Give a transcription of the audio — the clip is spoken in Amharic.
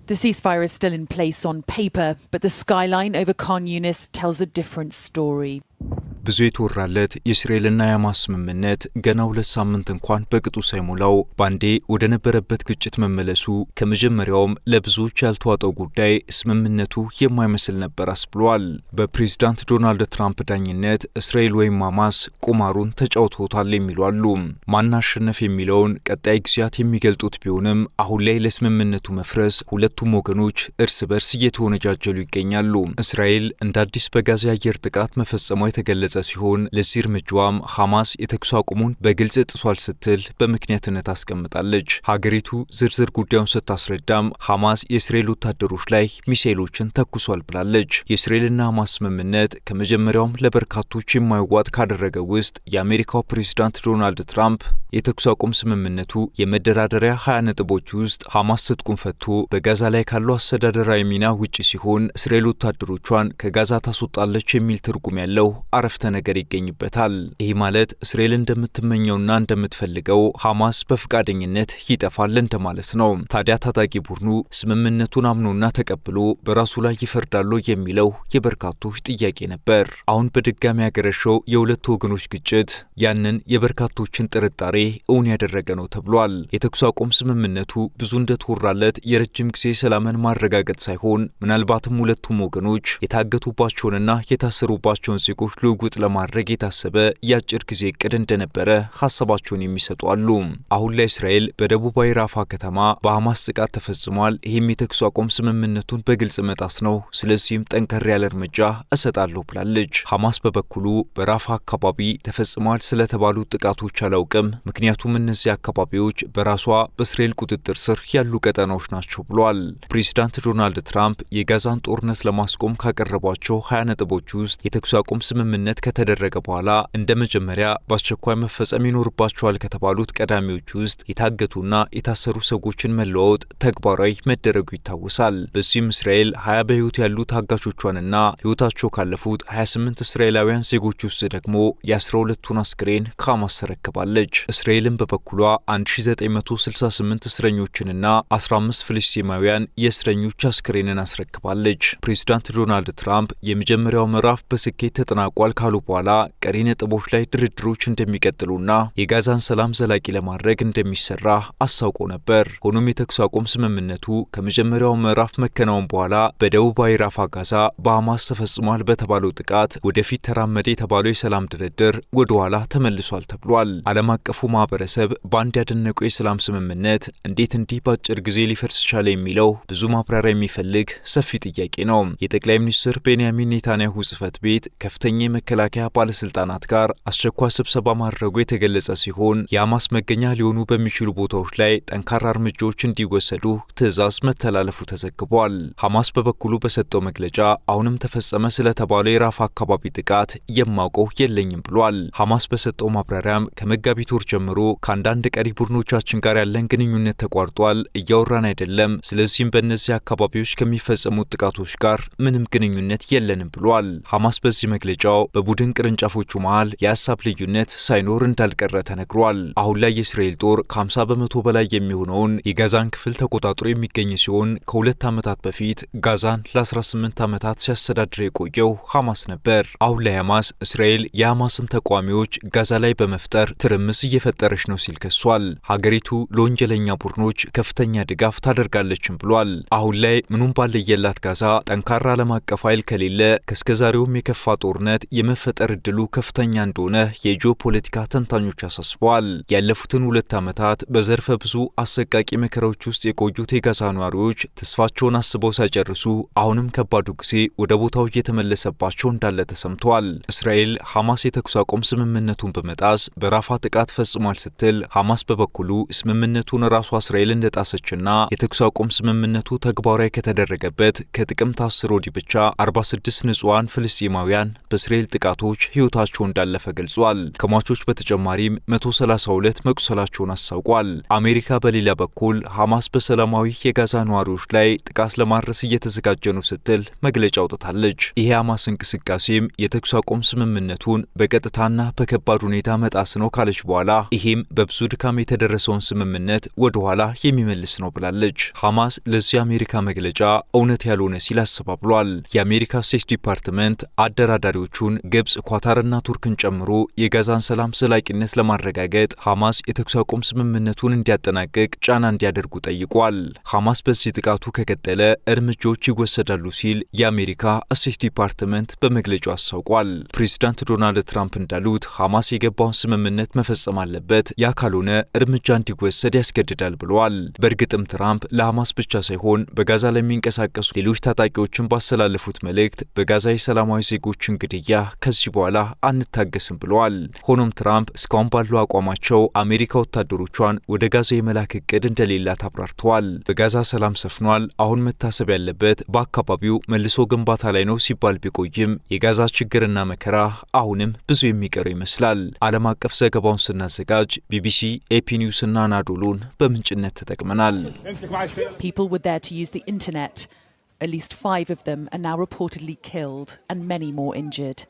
The ceasefire is still in place on paper, but the skyline over Khan Yunis tells a different story. ብዙ የተወራለት የእስራኤልና የሐማስ ስምምነት ገና 2 ሳምንት እንኳን በቅጡ ሳይሞላው ባንዴ ወደ ነበረበት ግጭት መመለሱ ከመጀመሪያውም ለብዙዎች ያልተዋጠው ጉዳይ ስምምነቱ የማይመስል ነበር አስብሏል። በፕሬዝዳንት ዶናልድ ትራምፕ ዳኝነት እስራኤል ወይም ሐማስ ቁማሩን ተጫውተውታል የሚሉ አሉ። ማን አሸነፈ የሚለውን ቀጣይ ጊዜያት የሚገልጡት ቢሆንም አሁን ላይ ለስምምነቱ መፍረስ ሁለቱም ወገኖች እርስ በርስ እየተወነጃጀሉ ይገኛሉ። እስራኤል እንደ አዲስ በጋዛ የአየር ጥቃት መፈጸሟ የተገለጸ ሲሆን ለዚህ እርምጃዋም ሐማስ የተኩስ አቁሙን በግልጽ ጥሷል ስትል በምክንያትነት አስቀምጣለች። ሀገሪቱ ዝርዝር ጉዳዩን ስታስረዳም ሐማስ የእስራኤል ወታደሮች ላይ ሚሳኤሎችን ተኩሷል ብላለች። የእስራኤልና ሐማስ ስምምነት ከመጀመሪያውም ለበርካቶች የማይዋጥ ካደረገው ውስጥ የአሜሪካው ፕሬዝዳንት ዶናልድ ትራምፕ የተኩስ አቁም ስምምነቱ የመደራደሪያ 20 ነጥቦች ውስጥ ሐማስ ትጥቁን ፈቶ በጋዛ ላይ ካለው አስተዳደራዊ ሚና ውጪ ሲሆን እስራኤል ወታደሮቿን ከጋዛ ታስወጣለች የሚል ትርጉም ያለው አረፍተ ነገር ይገኝበታል። ይህ ማለት እስራኤል እንደምትመኘውና እንደምትፈልገው ሐማስ በፍቃደኝነት ይጠፋል እንደማለት ነው። ታዲያ ታጣቂ ቡድኑ ስምምነቱን አምኖና ተቀብሎ በራሱ ላይ ይፈርዳል የሚለው የበርካቶች ጥያቄ ነበር። አሁን በድጋሚ ያገረሸው የሁለቱ ወገኖች ግጭት ያንን የበርካቶችን ጥርጣሬ እውን ያደረገ ነው ተብሏል። የተኩስ አቁም ስምምነቱ ብዙ እንደተወራለት የረጅም ጊዜ ሰላምን ማረጋገጥ ሳይሆን ምናልባትም ሁለቱም ወገኖች የታገቱባቸውንና የታሰሩባቸውን ዜጎች ልውውጥ ለማድረግ የታሰበ የአጭር ጊዜ እቅድ እንደነበረ ሐሳባቸውን የሚሰጡ አሉ። አሁን ላይ እስራኤል በደቡባዊ ራፋ ከተማ በሐማስ ጥቃት ተፈጽሟል፣ ይህም የተኩስ አቁም ስምምነቱን በግልጽ መጣስ ነው፣ ስለዚህም ጠንከር ያለ እርምጃ እሰጣለሁ ብላለች። ሐማስ በበኩሉ በራፋ አካባቢ ተፈጽሟል ስለተባሉ ጥቃቶች አላውቅም፣ ምክንያቱም እነዚህ አካባቢዎች በራሷ በእስራኤል ቁጥጥር ስር ያሉ ቀጠናዎች ናቸው ብሏል። ፕሬዝዳንት ዶናልድ ትራምፕ የጋዛን ጦርነት ለማስቆም ካቀረቧቸው 20 ነጥቦች ውስጥ የተኩስ አቁም ስምምነት ከተደረገ በኋላ እንደ መጀመሪያ በአስቸኳይ መፈጸም ይኖርባቸዋል ከተባሉት ቀዳሚዎች ውስጥ የታገቱና የታሰሩ ሰዎችን መለዋወጥ ተግባራዊ መደረጉ ይታወሳል። በዚህም እስራኤል 20 በሕይወት ያሉ ታጋቾቿንና ሕይወታቸው ካለፉት 28 እስራኤላውያን ዜጎች ውስጥ ደግሞ የ12ቱን አስክሬን ከሐማስ ተረክባለች። እስራኤልም በበኩሏ 1968 እስረኞችንና 15 ፍልስጤማውያን የእስረኞች አስክሬንን አስረክባለች። ፕሬዝዳንት ዶናልድ ትራምፕ የመጀመሪያው ምዕራፍ በስኬት ተጠናቋል ካሉ በኋላ ቀሪ ነጥቦች ላይ ድርድሮች እንደሚቀጥሉና የጋዛን ሰላም ዘላቂ ለማድረግ እንደሚሰራ አስታውቆ ነበር። ሆኖም የተኩስ አቁም ስምምነቱ ከመጀመሪያው ምዕራፍ መከናወን በኋላ በደቡባዊ ራፋ ጋዛ በሐማስ ተፈጽሟል በተባለው ጥቃት ወደፊት ተራመደ የተባለው የሰላም ድርድር ወደ ኋላ ተመልሷል ተብሏል። ዓለም አቀፉ ማህበረሰብ በአንድ ያደነቀው የሰላም ስምምነት እንዴት እንዲህ በአጭር ጊዜ ሊፈርስ ቻለ የሚለው ብዙ ማብራሪያ የሚፈልግ ሰፊ ጥያቄ ነው። የጠቅላይ ሚኒስትር ቤንያሚን ኔታንያሁ ጽሕፈት ቤት ከፍተኛ የመከላከያ ባለስልጣናት ጋር አስቸኳይ ስብሰባ ማድረጉ የተገለጸ ሲሆን የሐማስ መገኛ ሊሆኑ በሚችሉ ቦታዎች ላይ ጠንካራ እርምጃዎች እንዲወሰዱ ትዕዛዝ መተላለፉ ተዘግቧል። ሐማስ በበኩሉ በሰጠው መግለጫ አሁንም ተፈጸመ ስለተባለው የራፋ አካባቢ ጥቃት የማውቀው የለኝም ብሏል። ሐማስ በሰጠው ማብራሪያም ከመጋቢት ወር ጀምሮ ከአንዳንድ ቀሪ ቡድኖቻችን ጋር ያለን ግንኙነት ተቋርጧል፣ እያወራን አይደለም፣ ስለዚህም በእነዚህ አካባቢዎች ከሚፈጸሙት ጥቃቶች ጋር ምንም ግንኙነት የለንም ብሏል። ሐማስ በዚህ መግለጫው በቡድን ቅርንጫፎቹ መሃል የሀሳብ ልዩነት ሳይኖር እንዳልቀረ ተነግሯል። አሁን ላይ የእስራኤል ጦር ከ50 በመቶ በላይ የሚሆነውን የጋዛን ክፍል ተቆጣጥሮ የሚገኝ ሲሆን ከ2 ዓመታት በፊት ጋዛን ለ18 ዓመታት ሲያስተዳድር የቆየው ሐማስ ነበር። አሁን ላይ ሐማስ እስራኤል የሐማስን ተቃዋሚዎች ጋዛ ላይ በመፍጠር ትርምስ እየፈጠረች ነው ሲል ከሷል። ሀገሪቱ ለወንጀለኛ ቡድኖች ከፍተኛ ድጋፍ ታደርጋለችም ብሏል። አሁን ላይ ምኑም ባለየላት ጋዛ ጠንካራ ዓለም አቀፍ ኃይል ከሌለ ከስከዛሬውም የከፋ ጦርነት የመፈጠር እድሉ ከፍተኛ እንደሆነ የጂኦፖለቲካ ተንታኞች አሳስበዋል። ያለፉትን 2 ዓመታት በዘርፈ ብዙ አሰቃቂ መከራዎች ውስጥ የቆዩት የጋዛ ነዋሪዎች ተስፋቸውን አስበው ሳይጨርሱ አሁንም ከባዱ ጊዜ ወደ ቦታው እየተመለሰባቸው እንዳለ ተሰምቷል። እስራኤል ሐማስ የተኩስ አቁም ስምምነቱን በመጣስ በራፋ ጥቃት ፈጽሟል ስትል፣ ሐማስ በበኩሉ ስምምነቱን ራሷ እስራኤል እንደጣሰችና የተኩስ አቁም ስምምነቱ ተግባራዊ ከተደረገበት ከጥቅምት 10 ወዲህ ብቻ 46 ንጹሃን ፍልስጤማውያን በእስራኤል ጥቃት ጥቃቶች ሕይወታቸው እንዳለፈ ገልጿል። ከሟቾች በተጨማሪም 132 መቁሰላቸውን አስታውቋል። አሜሪካ በሌላ በኩል ሐማስ በሰላማዊ የጋዛ ነዋሪዎች ላይ ጥቃት ለማድረስ እየተዘጋጀ ነው ስትል መግለጫ አውጥታለች። ይሄ ሐማስ እንቅስቃሴም የተኩስ አቁም ስምምነቱን በቀጥታና በከባድ ሁኔታ መጣስ ነው ካለች በኋላ ይሄም በብዙ ድካም የተደረሰውን ስምምነት ወደ ኋላ የሚመልስ ነው ብላለች። ሐማስ ለዚህ የአሜሪካ መግለጫ እውነት ያልሆነ ሲል አስተባብሏል። የአሜሪካ ስቴት ዲፓርትመንት አደራዳሪዎቹን ግብጽ፣ ኳታርና ቱርክን ጨምሮ የጋዛን ሰላም ዘላቂነት ለማረጋገጥ ሐማስ የተኩስ አቁም ስምምነቱን እንዲያጠናቅቅ ጫና እንዲያደርጉ ጠይቋል። ሐማስ በዚህ ጥቃቱ ከቀጠለ እርምጃዎች ይወሰዳሉ ሲል የአሜሪካ ስቴት ዲፓርትመንት በመግለጫው አስታውቋል። ፕሬዚዳንት ዶናልድ ትራምፕ እንዳሉት ሐማስ የገባውን ስምምነት መፈጸም አለበት፣ ያ ካልሆነ እርምጃ እንዲወሰድ ያስገድዳል ብለዋል። በእርግጥም ትራምፕ ለሐማስ ብቻ ሳይሆን በጋዛ ለሚንቀሳቀሱ ሌሎች ታጣቂዎችን ባስተላለፉት መልእክት በጋዛ የሰላማዊ ዜጎችን ግድያ ከዚህ በኋላ አንታገስም ብለዋል። ሆኖም ትራምፕ እስካሁን ባለው አቋማቸው አሜሪካ ወታደሮቿን ወደ ጋዛ የመላክ እቅድ እንደሌላት አብራርተዋል። በጋዛ ሰላም ሰፍኗል፣ አሁን መታሰብ ያለበት በአካባቢው መልሶ ግንባታ ላይ ነው ሲባል ቢቆይም የጋዛ ችግርና መከራ አሁንም ብዙ የሚቀረው ይመስላል። ዓለም አቀፍ ዘገባውን ስናዘጋጅ ቢቢሲ፣ ኤፒ ኒውስ እና አናዶሉን በምንጭነት ተጠቅመናል። People were there to use the internet. At least 5 of them are now reportedly killed and many more injured.